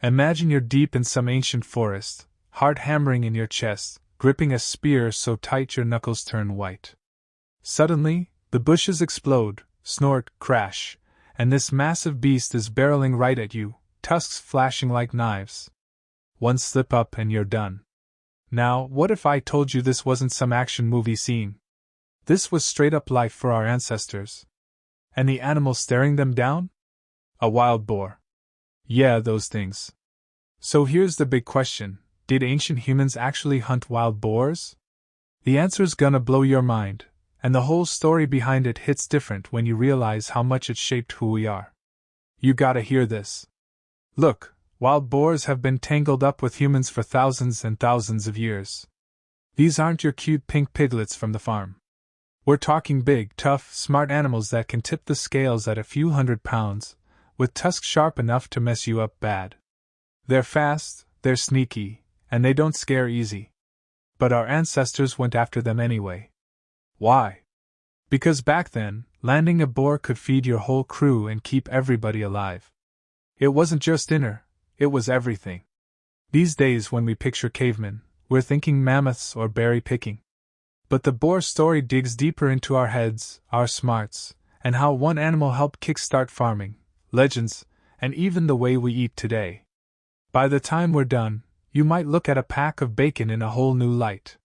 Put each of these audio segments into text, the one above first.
Imagine you're deep in some ancient forest, heart hammering in your chest, gripping a spear so tight your knuckles turn white. Suddenly, the bushes explode, snort, crash, and this massive beast is barreling right at you, tusks flashing like knives. One slip up and you're done. Now, what if I told you this wasn't some action movie scene? This was straight up life for our ancestors. And the animal staring them down? A wild boar. Yeah, those things. So here's the big question: did ancient humans actually hunt wild boars? The answer's gonna blow your mind, and the whole story behind it hits different when you realize how much it shaped who we are. You gotta hear this. Look, wild boars have been tangled up with humans for thousands and thousands of years. These aren't your cute pink piglets from the farm. We're talking big, tough, smart animals that can tip the scales at a few hundred pounds, with tusks sharp enough to mess you up bad. They're fast, they're sneaky, and they don't scare easy. But our ancestors went after them anyway. Why? Because back then, landing a boar could feed your whole crew and keep everybody alive. It wasn't just dinner, it was everything. These days, when we picture cavemen, we're thinking mammoths or berry picking. But the boar story digs deeper into our heads, our smarts, and how one animal helped kickstart farming, legends, and even the way we eat today. By the time we're done, you might look at a pack of bacon in a whole new light.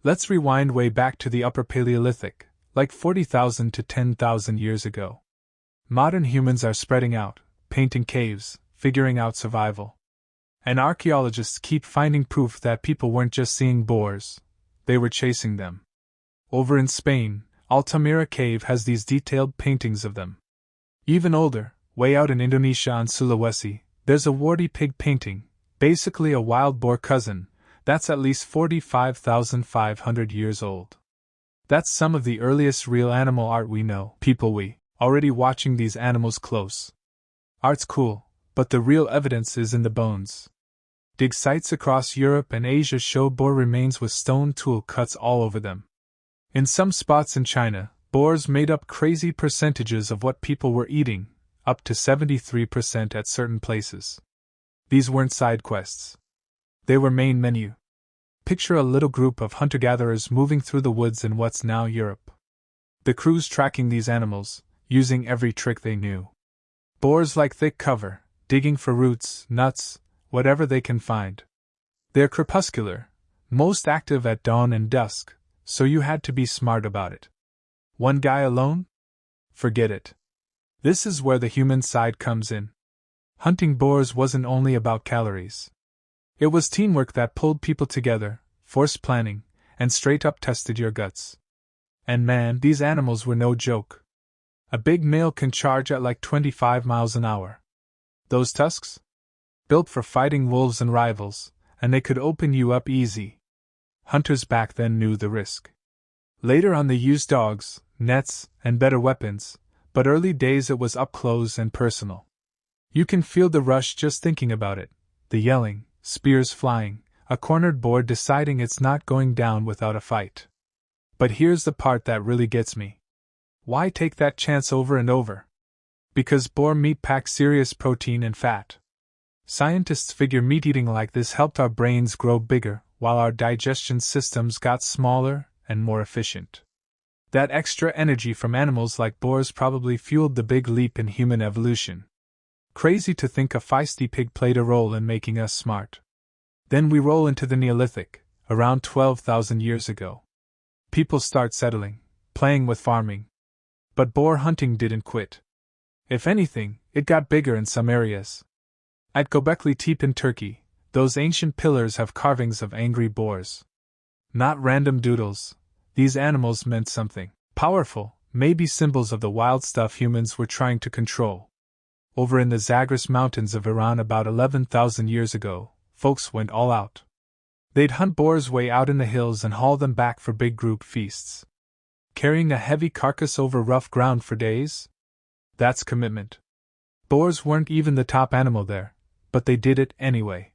Let's rewind way back to the Upper Paleolithic, like 40,000 to 10,000 years ago. Modern humans are spreading out, painting caves, figuring out survival. And archaeologists keep finding proof that people weren't just seeing boars, they were chasing them. Over in Spain, Altamira Cave has these detailed paintings of them. Even older, way out in Indonesia on Sulawesi, there's a warty pig painting, basically a wild boar cousin, that's at least 45,500 years old. That's some of the earliest real animal art we know, we already watching these animals close. Art's cool, but the real evidence is in the bones. Dig sites across Europe and Asia show boar remains with stone tool cuts all over them. In some spots in China, boars made up crazy percentages of what people were eating, up to 73% at certain places. These weren't side quests. They were main menu. Picture a little group of hunter-gatherers moving through the woods in what's now Europe. The crews tracking these animals, using every trick they knew. Boars like thick cover, digging for roots, nuts, whatever they can find. They're crepuscular, most active at dawn and dusk, so you had to be smart about it. One guy alone? Forget it. This is where the human side comes in. Hunting boars wasn't only about calories. It was teamwork that pulled people together, forced planning, and straight up tested your guts. And man, these animals were no joke. A big male can charge at like 25 miles an hour. Those tusks? Built for fighting wolves and rivals, and they could open you up easy. Hunters back then knew the risk. Later on they used dogs, nets, and better weapons, but early days it was up close and personal. You can feel the rush just thinking about it, the yelling, spears flying, a cornered boar deciding it's not going down without a fight. But here's the part that really gets me. Why take that chance over and over? Because boar meat packs serious protein and fat. Scientists figure meat eating like this helped our brains grow bigger, while our digestion systems got smaller and more efficient. That extra energy from animals like boars probably fueled the big leap in human evolution. Crazy to think a feisty pig played a role in making us smart. Then we roll into the Neolithic, around 12,000 years ago. People start settling, playing with farming. But boar hunting didn't quit. If anything, it got bigger in some areas. At Göbekli Tepe in Turkey, those ancient pillars have carvings of angry boars. Not random doodles, these animals meant something powerful, maybe symbols of the wild stuff humans were trying to control. Over in the Zagros Mountains of Iran about 11,000 years ago, folks went all out. They'd hunt boars way out in the hills and haul them back for big group feasts. Carrying a heavy carcass over rough ground for days? That's commitment. Boars weren't even the top animal there, but they did it anyway.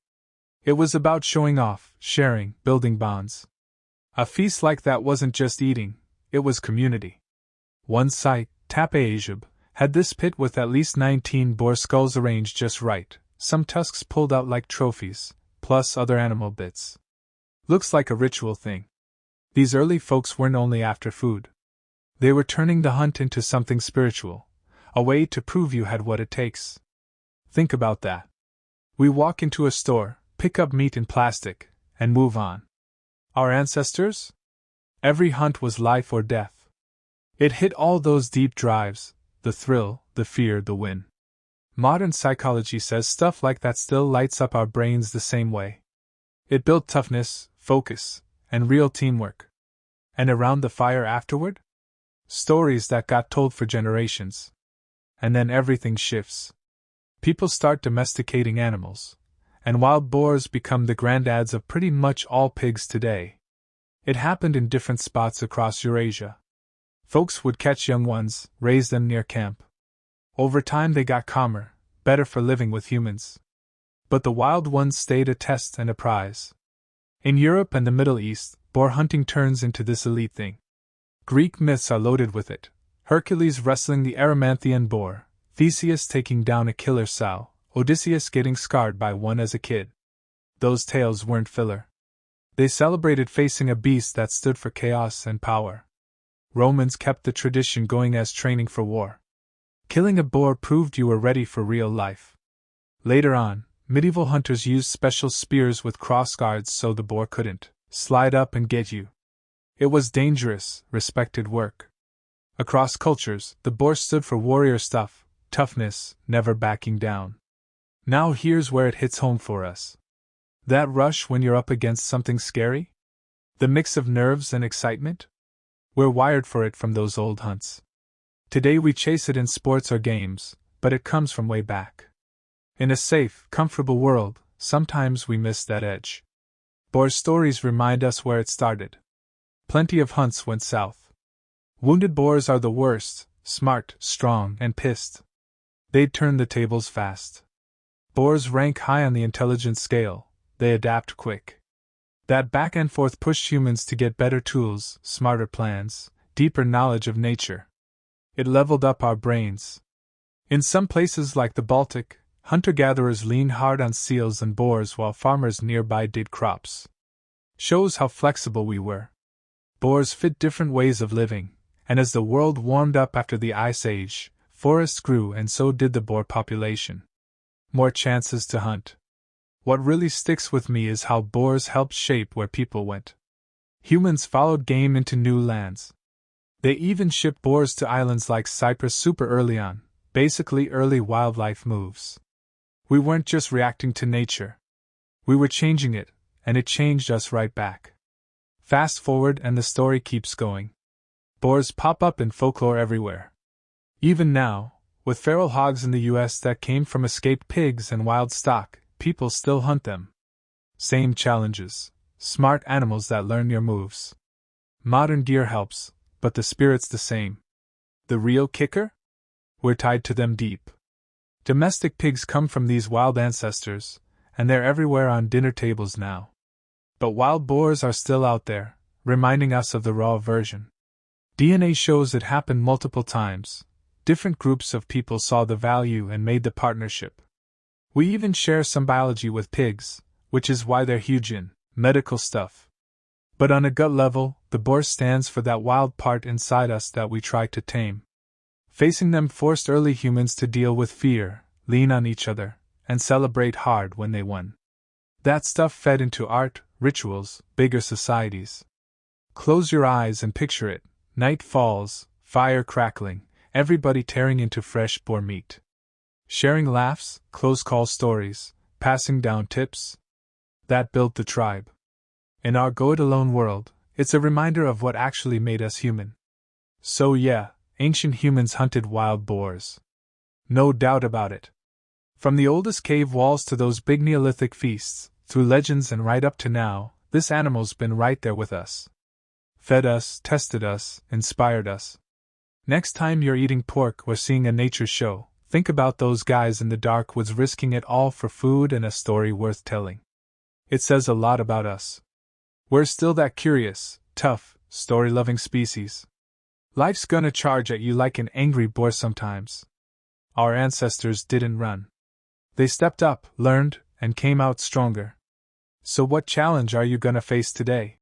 It was about showing off, sharing, building bonds. A feast like that wasn't just eating, it was community. One site, Tepe Ajub, had this pit with at least 19 boar skulls arranged just right, some tusks pulled out like trophies, plus other animal bits. Looks like a ritual thing. These early folks weren't only after food. They were turning the hunt into something spiritual, a way to prove you had what it takes. Think about that. We walk into a store, pick up meat in plastic, and move on. Our ancestors? Every hunt was life or death. It hit all those deep drives, the thrill, the fear, the win. Modern psychology says stuff like that still lights up our brains the same way. It built toughness, focus, and real teamwork. And around the fire afterward? Stories that got told for generations. And then everything shifts. People start domesticating animals, and wild boars become the granddads of pretty much all pigs today. It happened in different spots across Eurasia. Folks would catch young ones, raise them near camp. Over time they got calmer, better for living with humans. But the wild ones stayed a test and a prize. In Europe and the Middle East, boar hunting turns into this elite thing. Greek myths are loaded with it. Hercules wrestling the Erymanthian boar, Theseus taking down a killer sow, Odysseus getting scarred by one as a kid. Those tales weren't filler. They celebrated facing a beast that stood for chaos and power. Romans kept the tradition going as training for war. Killing a boar proved you were ready for real life. Later on, medieval hunters used special spears with crossguards so the boar couldn't slide up and get you. It was dangerous, respected work. Across cultures, the boar stood for warrior stuff, toughness, never backing down. Now here's where it hits home for us. That rush when you're up against something scary? The mix of nerves and excitement? We're wired for it from those old hunts. Today we chase it in sports or games, but it comes from way back. In a safe, comfortable world, sometimes we miss that edge. Boar stories remind us where it started. Plenty of hunts went south. Wounded boars are the worst, smart, strong, and pissed. They'd turn the tables fast. Boars rank high on the intelligence scale, they adapt quick. That back and forth pushed humans to get better tools, smarter plans, deeper knowledge of nature. It leveled up our brains. In some places like the Baltic, hunter-gatherers leaned hard on seals and boars while farmers nearby did crops. Shows how flexible we were. Boars fit different ways of living, and as the world warmed up after the Ice Age, forests grew and so did the boar population. More chances to hunt. What really sticks with me is how boars helped shape where people went. Humans followed game into new lands. They even shipped boars to islands like Cyprus super early on, basically early wildlife moves. We weren't just reacting to nature. We were changing it, and it changed us right back. Fast forward and the story keeps going. Boars pop up in folklore everywhere. Even now, with feral hogs in the US that came from escaped pigs and wild stock, people still hunt them. Same challenges. Smart animals that learn your moves. Modern gear helps, but the spirit's the same. The real kicker? We're tied to them deep. Domestic pigs come from these wild ancestors, and they're everywhere on dinner tables now. But wild boars are still out there, reminding us of the raw version. DNA shows it happened multiple times. Different groups of people saw the value and made the partnership. We even share some biology with pigs, which is why they're huge in medical stuff. But on a gut level, the boar stands for that wild part inside us that we try to tame. Facing them forced early humans to deal with fear, lean on each other, and celebrate hard when they won. That stuff fed into art, rituals, bigger societies. Close your eyes and picture it. Night falls, fire crackling, everybody tearing into fresh boar meat. Sharing laughs, close call stories, passing down tips. That built the tribe. In our go-it-alone world, it's a reminder of what actually made us human. So yeah, ancient humans hunted wild boars. No doubt about it. From the oldest cave walls to those big Neolithic feasts, through legends and right up to now, this animal's been right there with us. Fed us, tested us, inspired us. Next time you're eating pork or seeing a nature show, think about those guys in the dark woods risking it all for food and a story worth telling. It says a lot about us. We're still that curious, tough, story-loving species. Life's gonna charge at you like an angry boar sometimes. Our ancestors didn't run. They stepped up, learned, and came out stronger. So, what challenge are you gonna face today?